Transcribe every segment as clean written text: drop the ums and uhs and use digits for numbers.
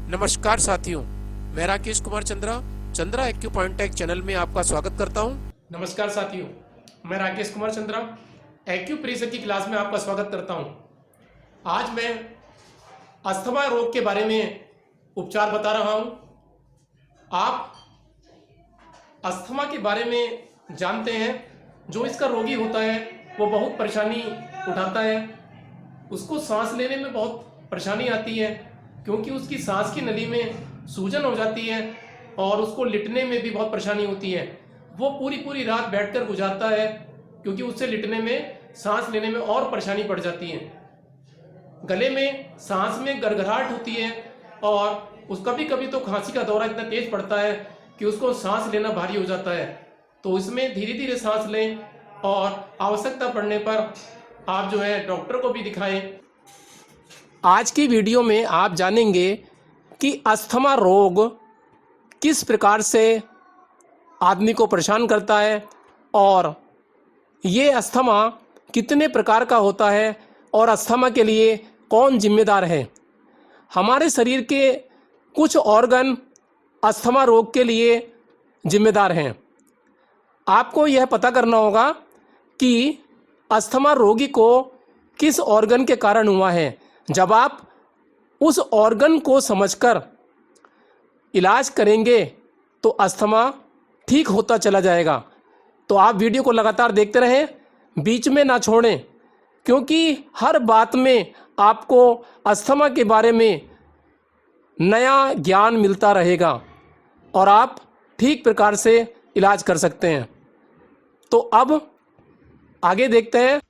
नमस्कार साथियों, मैं राकेश कुमार चंद्रा एक्यूपॉइंटेक चैनल में आपका स्वागत करता हूं। नमस्कार साथियों, मैं राकेश कुमार चंद्रा एक्यूप्रेशर की क्लास में आपका स्वागत करता हूं। आज मैं अस्थमा रोग के बारे में उपचार बता रहा हूं। आप अस्थमा के बारे में जानते हैं, जो इसका रोगी होता है वो बहुत परेशानी उठाता है। उसको सांस लेने में बहुत परेशानी आती है, क्योंकि उसकी सांस की नली में सूजन हो जाती है और उसको लिटने में भी बहुत परेशानी होती है। वो पूरी रात बैठकर गुजारता है, क्योंकि उससे लिटने में, सांस लेने में और परेशानी पड़ जाती है। गले में, सांस में गड़गड़ाहट होती है और उस कभी कभी तो खांसी का दौरा इतना तेज पड़ता है कि उसको सांस लेना भारी हो जाता है। तो इसमें धीरे धीरे सांस लें और आवश्यकता पड़ने पर आप जो है डॉक्टर को भी दिखाएं। आज की वीडियो में आप जानेंगे कि अस्थमा रोग किस प्रकार से आदमी को परेशान करता है और ये अस्थमा कितने प्रकार का होता है और अस्थमा के लिए कौन जिम्मेदार है। हमारे शरीर के कुछ ऑर्गन अस्थमा रोग के लिए जिम्मेदार हैं। आपको यह पता करना होगा कि अस्थमा रोगी को किस ऑर्गन के कारण हुआ है। जब आप उस ऑर्गन को समझकर इलाज करेंगे तो अस्थमा ठीक होता चला जाएगा। तो आप वीडियो को लगातार देखते रहें, बीच में ना छोड़ें, क्योंकि हर बात में आपको अस्थमा के बारे में नया ज्ञान मिलता रहेगा और आप ठीक प्रकार से इलाज कर सकते हैं। तो अब आगे देखते हैं।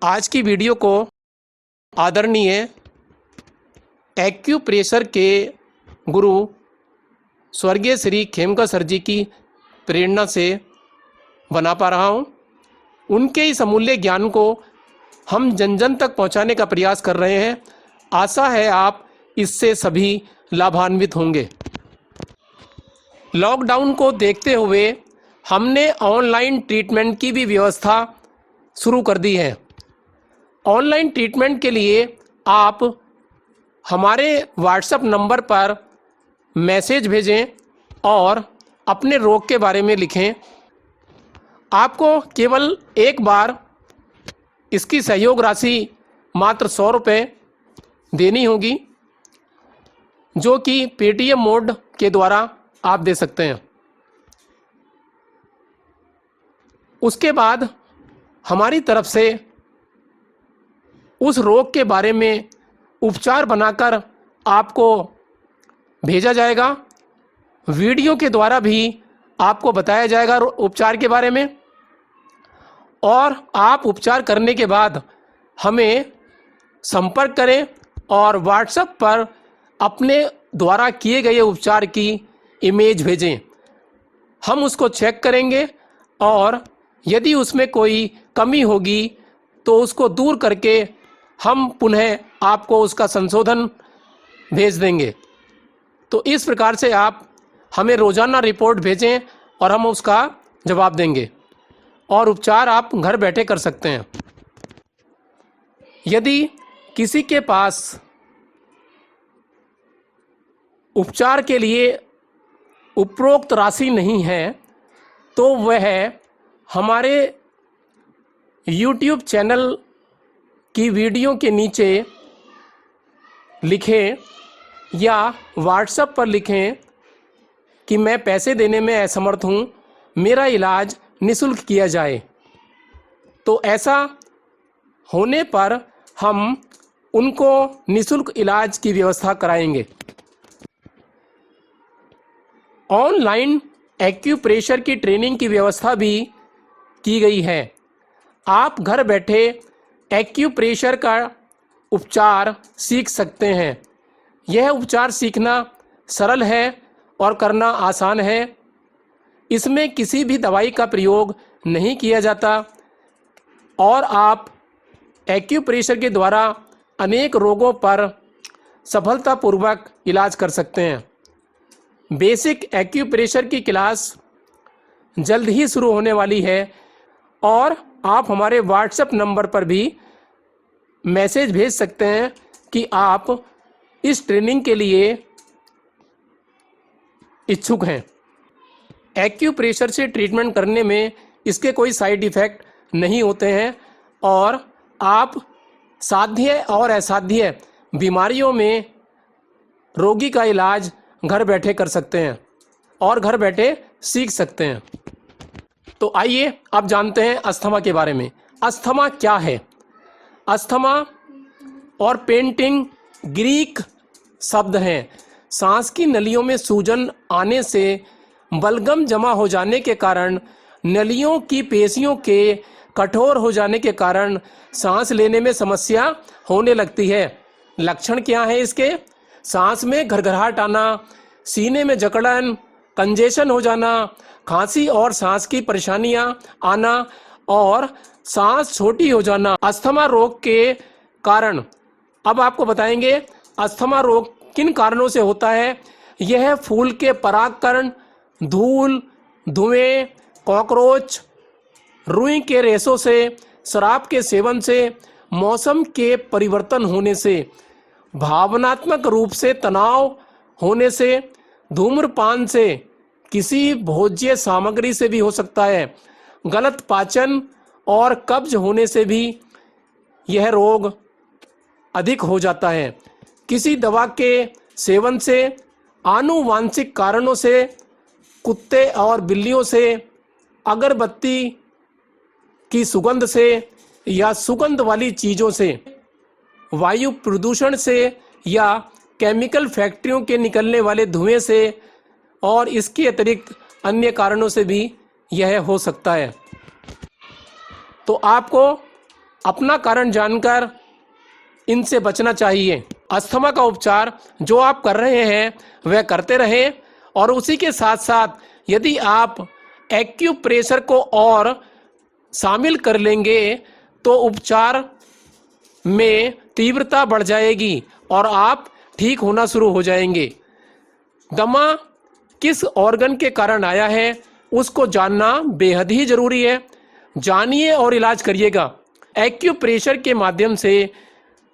आज की वीडियो को आदरणीय एक्यूप्रेशर के गुरु स्वर्गीय श्री खेमका सर जी की प्रेरणा से बना पा रहा हूँ। उनके इस अमूल्य ज्ञान को हम जन जन तक पहुँचाने का प्रयास कर रहे हैं। आशा है आप इससे सभी लाभान्वित होंगे। लॉकडाउन को देखते हुए हमने ऑनलाइन ट्रीटमेंट की भी व्यवस्था शुरू कर दी है। ऑनलाइन ट्रीटमेंट के लिए आप हमारे व्हाट्सएप नंबर पर मैसेज भेजें और अपने रोग के बारे में लिखें। आपको केवल एक बार इसकी सहयोग राशि मात्र 100 रुपये देनी होगी, जो कि पेटीएम मोड के द्वारा आप दे सकते हैं। उसके बाद हमारी तरफ से उस रोग के बारे में उपचार बनाकर आपको भेजा जाएगा। वीडियो के द्वारा भी आपको बताया जाएगा उपचार के बारे में, और आप उपचार करने के बाद हमें संपर्क करें और व्हाट्सएप पर अपने द्वारा किए गए उपचार की इमेज भेजें। हम उसको चेक करेंगे और यदि उसमें कोई कमी होगी तो उसको दूर करके हम पुनः आपको उसका संशोधन भेज देंगे। तो इस प्रकार से आप हमें रोज़ाना रिपोर्ट भेजें और हम उसका जवाब देंगे और उपचार आप घर बैठे कर सकते हैं। यदि किसी के पास उपचार के लिए उपरोक्त राशि नहीं है तो वह हमारे YouTube चैनल की वीडियो के नीचे लिखें या व्हाट्सएप पर लिखें कि मैं पैसे देने में असमर्थ हूँ, मेरा इलाज निःशुल्क किया जाए। तो ऐसा होने पर हम उनको निःशुल्क इलाज की व्यवस्था कराएंगे। ऑनलाइन एक्यूप्रेशर की ट्रेनिंग की व्यवस्था भी की गई है। आप घर बैठे एक्यूप्रेशर का उपचार सीख सकते हैं। यह उपचार सीखना सरल है और करना आसान है। इसमें किसी भी दवाई का प्रयोग नहीं किया जाता और आप एक्यूप्रेशर के द्वारा अनेक रोगों पर सफलतापूर्वक इलाज कर सकते हैं। बेसिक एक्यूप्रेशर की क्लास जल्द ही शुरू होने वाली है और आप हमारे व्हाट्सएप नंबर पर भी मैसेज भेज सकते हैं कि आप इस ट्रेनिंग के लिए इच्छुक हैं। एक्यूप्रेशर से ट्रीटमेंट करने में इसके कोई साइड इफ़ेक्ट नहीं होते हैं और आप साध्य और असाध्य बीमारियों में रोगी का इलाज घर बैठे कर सकते हैं और घर बैठे सीख सकते हैं। तो आइए अब जानते हैं अस्थमा के बारे में। अस्थमा क्या है? अस्थमा और पेंटिंग ग्रीक शब्द हैं। सांस की नलियों में सूजन आने से बलगम जमा हो जाने के कारण नलियों की पेशियों के कठोर हो जाने के कारण सांस लेने में समस्या होने लगती है। लक्षण क्या है इसके? सांस में घरघराहट आना, सीने में जकड़न, कंजेशन हो जाना, खांसी और सांस की परेशानियां आना और सांस छोटी हो जाना। अस्थमा रोग के कारण अब आपको बताएंगे अस्थमा रोग किन कारणों से होता है। यह फूल के परागकण, धूल, धुएं, कॉकरोच, रुई के रेशों से, शराब के सेवन से, मौसम के परिवर्तन होने से, भावनात्मक रूप से तनाव होने से, धूम्रपान से, किसी भोज्य सामग्री से भी हो सकता है, गलत पाचन और कब्ज होने से भी यह रोग अधिक हो जाता है। किसी दवा के सेवन से, आनुवांशिक कारणों से, कुत्ते और बिल्लियों से, अगरबत्ती की सुगंध से या सुगंध वाली चीज़ों से, वायु प्रदूषण से या केमिकल फैक्ट्रियों के निकलने वाले धुएं से और इसके अतिरिक्त अन्य कारणों से भी यह हो सकता है। तो आपको अपना कारण जानकर इनसे बचना चाहिए। अस्थमा का उपचार जो आप कर रहे हैं वह करते रहें और उसी के साथ साथ यदि आप एक्यूप्रेशर को और शामिल कर लेंगे तो उपचार में तीव्रता बढ़ जाएगी और आप ठीक होना शुरू हो जाएंगे। दमा किस ऑर्गन के कारण आया है उसको जानना बेहद ही जरूरी है। जानिए और इलाज करिएगा। एक्यूप्रेशर के माध्यम से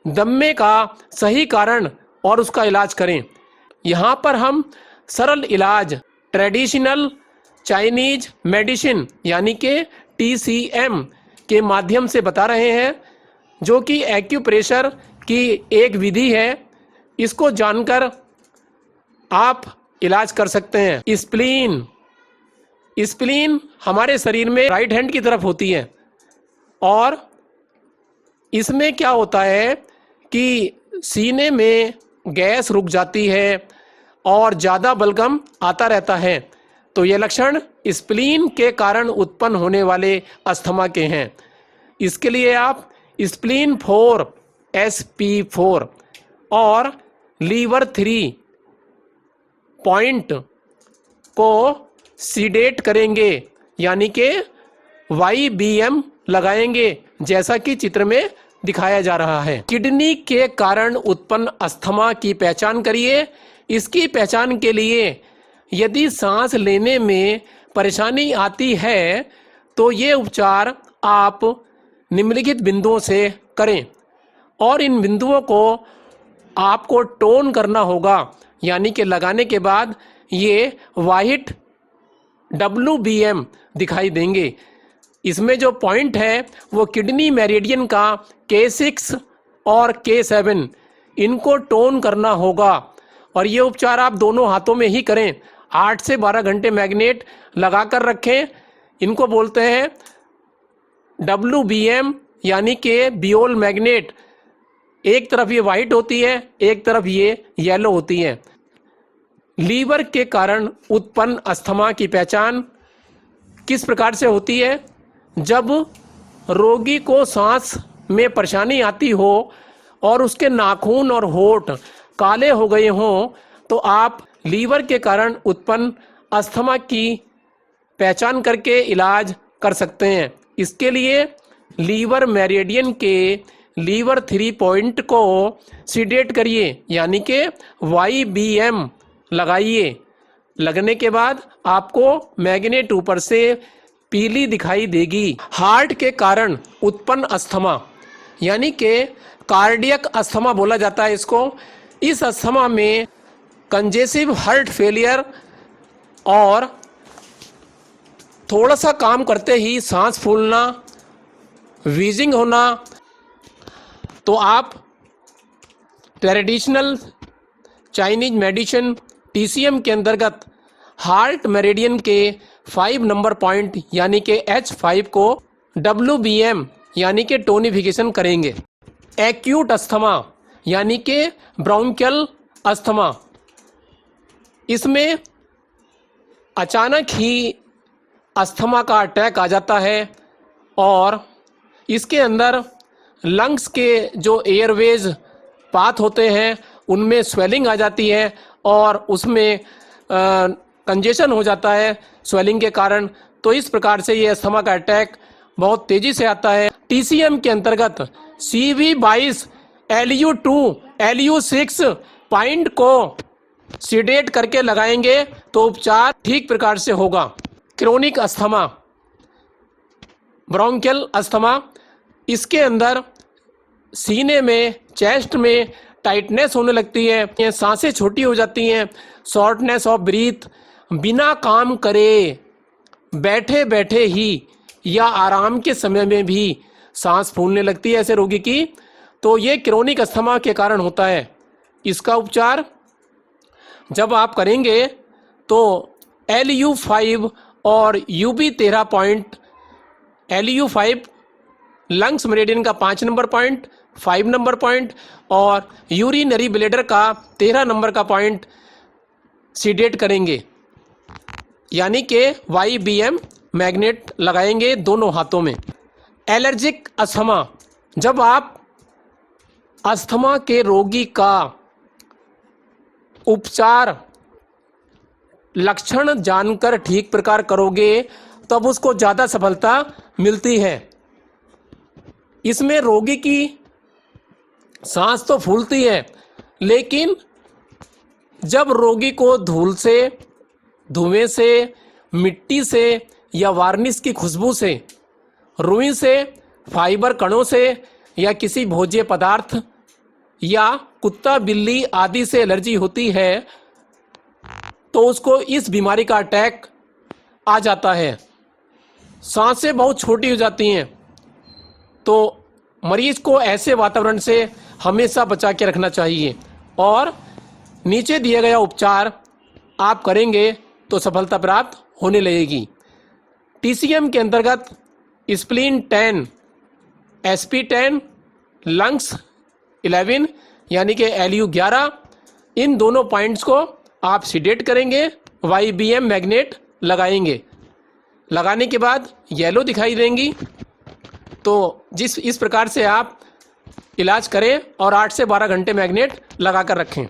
दम्मे का सही कारण और उसका इलाज करें। यहाँ पर हम सरल इलाज ट्रेडिशनल चाइनीज मेडिसिन यानी कि TCM के माध्यम से बता रहे हैं, जो कि एक्यूप्रेशर की एक विधि है। इसको जानकर आप इलाज कर सकते हैं। स्प्लीन हमारे शरीर में राइट हैंड की तरफ होती है और इसमें क्या होता है कि सीने में गैस रुक जाती है और ज़्यादा बलगम आता रहता है। तो ये लक्षण स्प्लीन के कारण उत्पन्न होने वाले अस्थमा के हैं। इसके लिए आप स्प्लीन 4 SP4 और लीवर 3 पॉइंट को सीडेट करेंगे यानी कि YBM लगाएंगे, जैसा कि चित्र में दिखाया जा रहा है। किडनी के कारण उत्पन्न अस्थमा की पहचान करिए। इसकी पहचान के लिए यदि सांस लेने में परेशानी आती है तो ये उपचार आप निम्नलिखित बिंदुओं से करें और इन बिंदुओं को आपको टोन करना होगा, यानी कि लगाने के बाद ये वाइट WBM दिखाई देंगे। इसमें जो पॉइंट है वो किडनी मेरिडियन का K6 और K7, इनको टोन करना होगा और ये उपचार आप दोनों हाथों में ही करें। 8 से 12 घंटे मैग्नेट लगा कर रखें। इनको बोलते हैं WBM यानी कि बियोल मैग्नेट। एक तरफ ये वाइट होती है, एक तरफ ये येलो होती है। लीवर के कारण उत्पन्न अस्थमा की पहचान किस प्रकार से होती है? जब रोगी को सांस में परेशानी आती हो और उसके नाखून और होंठ काले हो गए हों तो आप लीवर के कारण उत्पन्न अस्थमा की पहचान करके इलाज कर सकते हैं। इसके लिए लीवर मेरिडियन के लीवर 3 पॉइंट को सीडेट करिए यानी कि YBM लगाइए। लगने के बाद आपको मैग्नेट ऊपर से पीली दिखाई देगी। हार्ट के कारण उत्पन्न अस्थमा यानी कि कार्डियक अस्थमा बोला जाता है इसको। इस अस्थमा में कंजेसिव हार्ट फेलियर और थोड़ा सा काम करते ही सांस फूलना, वीजिंग होना, तो आप ट्रेडिशनल चाइनीज मेडिसिन TCM के अंतर्गत हार्ट मेरिडियन के 5 नंबर पॉइंट यानी कि H5 को WBM यानी कि टोनिफिकेशन करेंगे। एक्यूट अस्थमा यानी कि ब्रोंकियल अस्थमा, इसमें अचानक ही अस्थमा का अटैक आ जाता है और इसके अंदर लंग्स के जो एयरवेज पाथ होते हैं उनमें स्वेलिंग आ जाती है और उसमें कंजेशन हो जाता है स्वेलिंग के कारण। तो इस प्रकार से ये अस्थमा का अटैक बहुत तेज़ी से आता है। TCM के अंतर्गत CV22 LU2 LU6 पॉइंट को सीडेट करके लगाएंगे तो उपचार ठीक प्रकार से होगा। क्रोनिक अस्थमा, ब्रोंकियल अस्थमा, इसके अंदर सीने में, चेस्ट में टाइटनेस होने लगती है, सांसें छोटी हो जाती हैं, शॉर्टनेस ऑफ ब्रीथ, बिना काम करे बैठे बैठे ही या आराम के समय में भी सांस फूलने लगती है ऐसे रोगी की। तो ये क्रोनिक अस्थमा के कारण होता है। इसका उपचार जब आप करेंगे तो LU5 और UB13 point, LU5 lungs meridian का 5 नंबर पॉइंट, 5 नंबर पॉइंट और यूरिनरी ब्लैडर का 13 नंबर का पॉइंट सीडेट करेंगे, यानी कि YBM मैग्नेट लगाएंगे दोनों हाथों में। एलर्जिक अस्थमा, जब आप अस्थमा के रोगी का उपचार लक्षण जानकर ठीक प्रकार करोगे तब उसको ज़्यादा सफलता मिलती है। इसमें रोगी की सांस तो फूलती है, लेकिन जब रोगी को धूल से, धुएं से, मिट्टी से या वार्निश की खुशबू से, रुई से, फाइबर कणों से या किसी भोज्य पदार्थ या कुत्ता बिल्ली आदि से एलर्जी होती है तो उसको इस बीमारी का अटैक आ जाता है। सांसें बहुत छोटी हो जाती हैं, तो मरीज को ऐसे वातावरण से हमेशा बचा के रखना चाहिए और नीचे दिया गया उपचार आप करेंगे तो सफलता प्राप्त होने लगेगी। TCM के अंतर्गत स्प्लीन 10, SP10, लंग्स 11 यानी कि LU11, इन दोनों पॉइंट्स को आप सीडेट करेंगे, YBM मैग्नेट लगाएंगे। लगाने के बाद येलो दिखाई देंगी। तो इस प्रकार से आप इलाज करें और 8 से 12 घंटे मैग्नेट लगा कर रखें।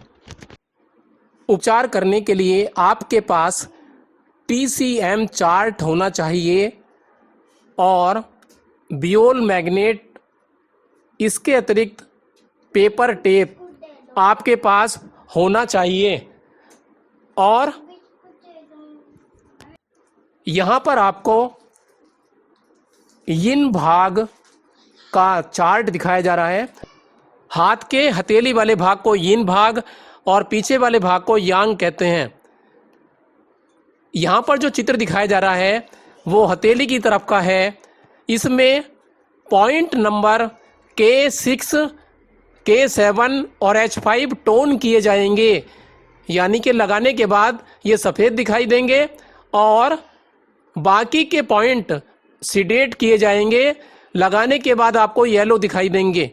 उपचार करने के लिए आपके पास TCM चार्ट होना चाहिए और बियोल मैग्नेट, इसके अतिरिक्त पेपर टेप आपके पास होना चाहिए। और यहाँ पर आपको यिन भाग का चार्ट दिखाया जा रहा है। हाथ के हथेली वाले भाग को यिन भाग और पीछे वाले भाग को यांग कहते हैं। यहाँ पर जो चित्र दिखाया जा रहा है वो हथेली की तरफ का है। इसमें पॉइंट नंबर K6, K7 और H5 टोन किए जाएंगे, यानी कि लगाने के बाद ये सफ़ेद दिखाई देंगे और बाकी के पॉइंट सीडेट किए जाएंगे, लगाने के बाद आपको येलो दिखाई देंगे।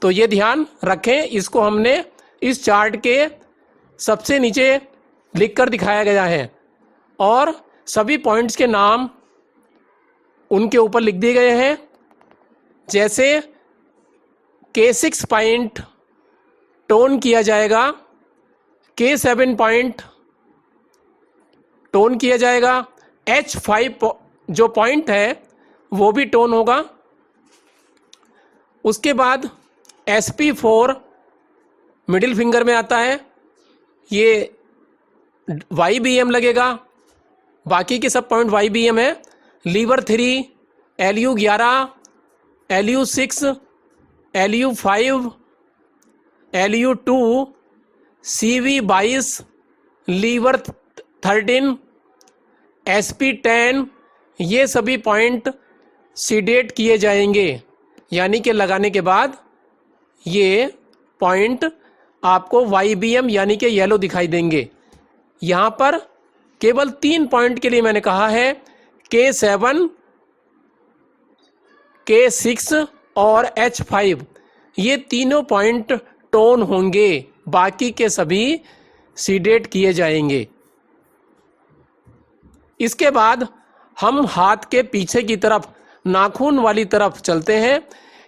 तो ये ध्यान रखें, इसको हमने इस चार्ट के सबसे नीचे लिख कर दिखाया गया है और सभी पॉइंट्स के नाम उनके ऊपर लिख दिए गए हैं। जैसे K6 पॉइंट टोन किया जाएगा, K7 पॉइंट टोन किया जाएगा, H5 जो पॉइंट है वो भी टोन होगा। उसके बाद SP4 मिडिल फिंगर में आता है, ये YBM लगेगा, बाकी के सब पॉइंट YBM है। Liver 3, LU11, LU6, LU5, Lu2, CV22, liver 13, SP10, ये सभी पॉइंट सीडेट किए जाएंगे। यानी कि लगाने के बाद ये पॉइंट आपको YBM यानी कि येलो दिखाई देंगे। यहाँ पर केवल 3 पॉइंट के लिए मैंने कहा है, K7, K6 और H5, ये तीनों पॉइंट टोन होंगे, बाकी के सभी सीडेट किए जाएंगे। इसके बाद हम हाथ के पीछे की तरफ नाखून वाली तरफ चलते हैं।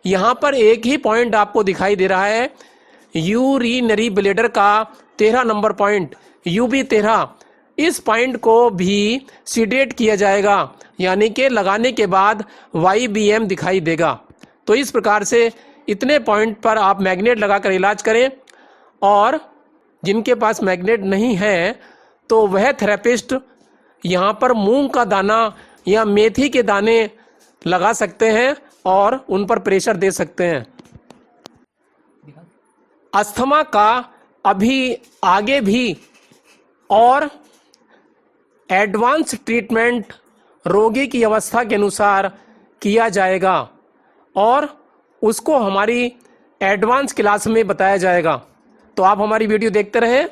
यहाँ पर एक ही पॉइंट आपको दिखाई दे रहा है, यूरिनरी ब्लैडर का 13 नंबर पॉइंट, UB13। इस पॉइंट को भी सीडेट किया जाएगा, यानी कि लगाने के बाद YBM दिखाई देगा। तो इस प्रकार से इतने पॉइंट पर आप मैग्नेट लगाकर इलाज करें, और जिनके पास मैग्नेट नहीं है तो वह थेरेपिस्ट यहाँ पर मूंग का दाना या मेथी के दाने लगा सकते हैं और उन पर प्रेशर दे सकते हैं। अस्थमा का अभी आगे भी और एडवांस ट्रीटमेंट रोगी की अवस्था के अनुसार किया जाएगा और उसको हमारी एडवांस क्लास में बताया जाएगा। तो आप हमारी वीडियो देखते रहें।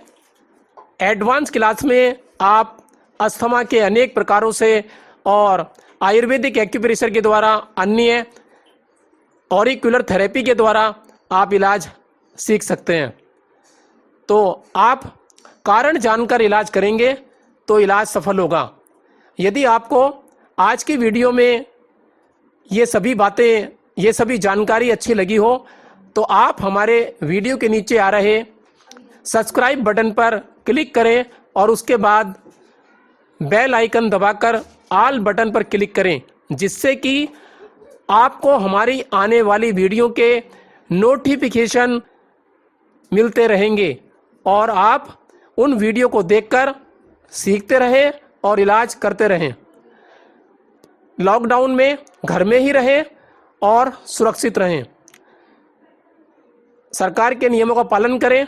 एडवांस क्लास में आप अस्थमा के अनेक प्रकारों से और आयुर्वेदिक एक्यूप्रेशर के द्वारा, अन्य ऑरिकुलर थेरेपी के द्वारा आप इलाज सीख सकते हैं। तो आप कारण जानकर इलाज करेंगे तो इलाज सफल होगा। यदि आपको आज की वीडियो में ये सभी बातें, ये सभी जानकारी अच्छी लगी हो तो आप हमारे वीडियो के नीचे आ रहे सब्सक्राइब बटन पर क्लिक करें और उसके बाद बेल आइकन दबाकर ऑल बटन पर क्लिक करें, जिससे कि आपको हमारी आने वाली वीडियो के नोटिफिकेशन मिलते रहेंगे और आप उन वीडियो को देखकर सीखते रहें और इलाज करते रहें। लॉकडाउन में घर में ही रहें और सुरक्षित रहें। सरकार के नियमों का पालन करें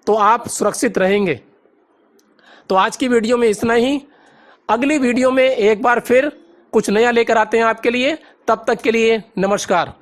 तो आप सुरक्षित रहेंगे। तो आज की वीडियो में इतना ही। अगली वीडियो में एक बार फिर कुछ नया लेकर आते हैं आपके लिए। तब तक के लिए नमस्कार।